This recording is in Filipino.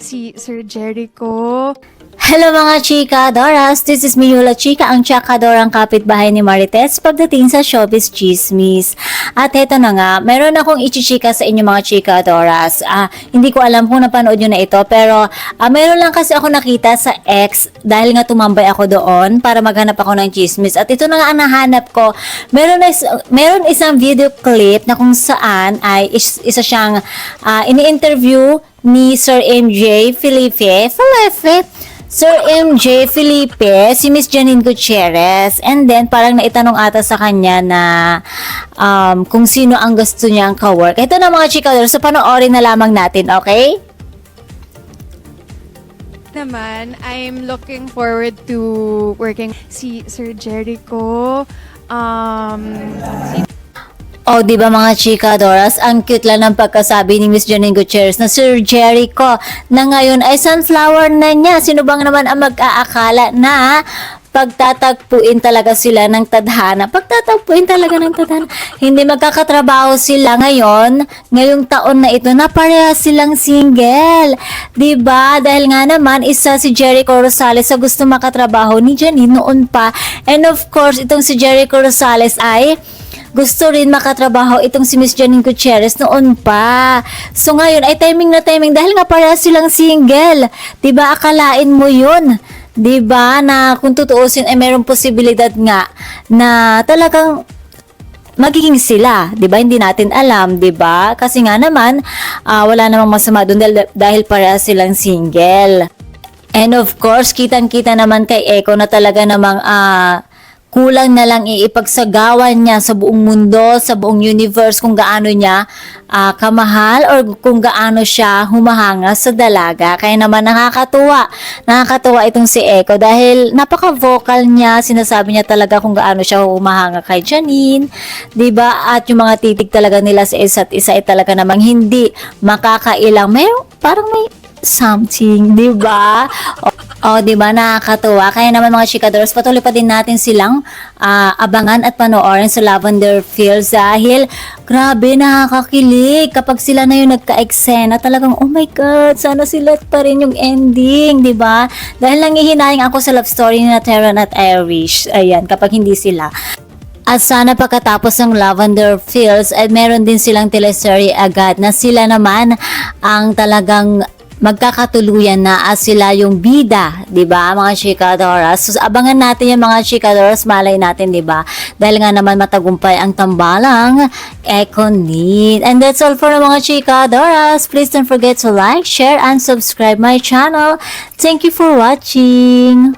si Sir Jericho. Hello mga chika Doras, this is Miyula Chika, ang chakadorang kapitbahay ni Marites pagdating sa showbiz chismis. At heto na nga, meron akong ichichika sa inyo mga chika Doras. Hindi ko alam kung napanood nyo na ito, pero meron lang kasi ako nakita sa X dahil nga tumambay ako doon para maghanap ako ng chismis. At ito na nga ang nahanap ko, meron isang video clip na kung saan ay isa siyang ini-interview ni Sir MJ Felipe, Sir MJ Felipe, si Miss Janine Gutierrez, and then parang naitanong ata sa kanya na kung sino ang gusto niyang ka-work. Ito na mga chika, so panoorin na lamang natin, okay? Naman, I'm looking forward to working si Sir Jericho. Oh, di ba mga chika Doras, ang cute lang ng pagkasabi ni Miss Janine Gutierrez na Sir Jericho na ngayon ay sunflower na niya. Sino bang naman ang mag-aakala na pagtatagpuin talaga sila ng tadhana? Pagtatagpuin talaga ng tadhana. Hindi magkakatrabaho sila ngayong taon na ito na pareha silang single. Diba? Dahil nga naman, isa si Jericho Rosales sa gusto makatrabaho ni Janine noon pa. And of course, itong si Jericho Rosales ay gusto rin makatrabaho itong si Miss Janine Gutierrez noon pa. So ngayon ay timing na timing dahil nga pareha silang single. Diba? Akalain mo yun. Diba? Na kung tutuusin ay mayroong posibilidad nga na talagang magiging sila, 'di ba? Hindi natin alam, 'di ba? Kasi nga naman wala namang masama doon dahil pareha silang single. And of course, kitang-kita naman kay Eko na talaga namang kulang na lang iipagsagawan niya sa buong mundo, sa buong universe kung gaano niya kamahal or kung gaano siya humahanga sa dalaga. Kaya naman nakakatuwa itong si Eko dahil napaka-vocal niya, sinasabi niya talaga kung gaano siya humahanga kay Janine, 'di ba? At yung mga titig talaga nila sa isa't isa ay talaga namang hindi makakailang. Parang may something, 'di ba? Di ba? Nakakatuwa. Kaya naman mga chikadoras, patuloy pa din natin silang abangan at panoorin sa Lavender Fields dahil grabe, nakakakilig kapag sila na yung nagka-eksena. Talagang, oh my God, sana sila pa rin yung ending, di ba? Dahil nangihinayang ako sa love story ni Teron at Irish. Ayan, kapag hindi sila. At sana pagkatapos ng Lavender Fields ay meron din silang teleserye agad na sila naman ang talagang magkakatuluyan na sila yung bida, 'di ba? Mga chikadoras. So abangan natin yung mga chikadoras, malay natin, 'di ba? Dahil nga naman matagumpay ang tambalang Econin. And that's all for the mga chikadoras. Please don't forget to like, share and subscribe my channel. Thank you for watching.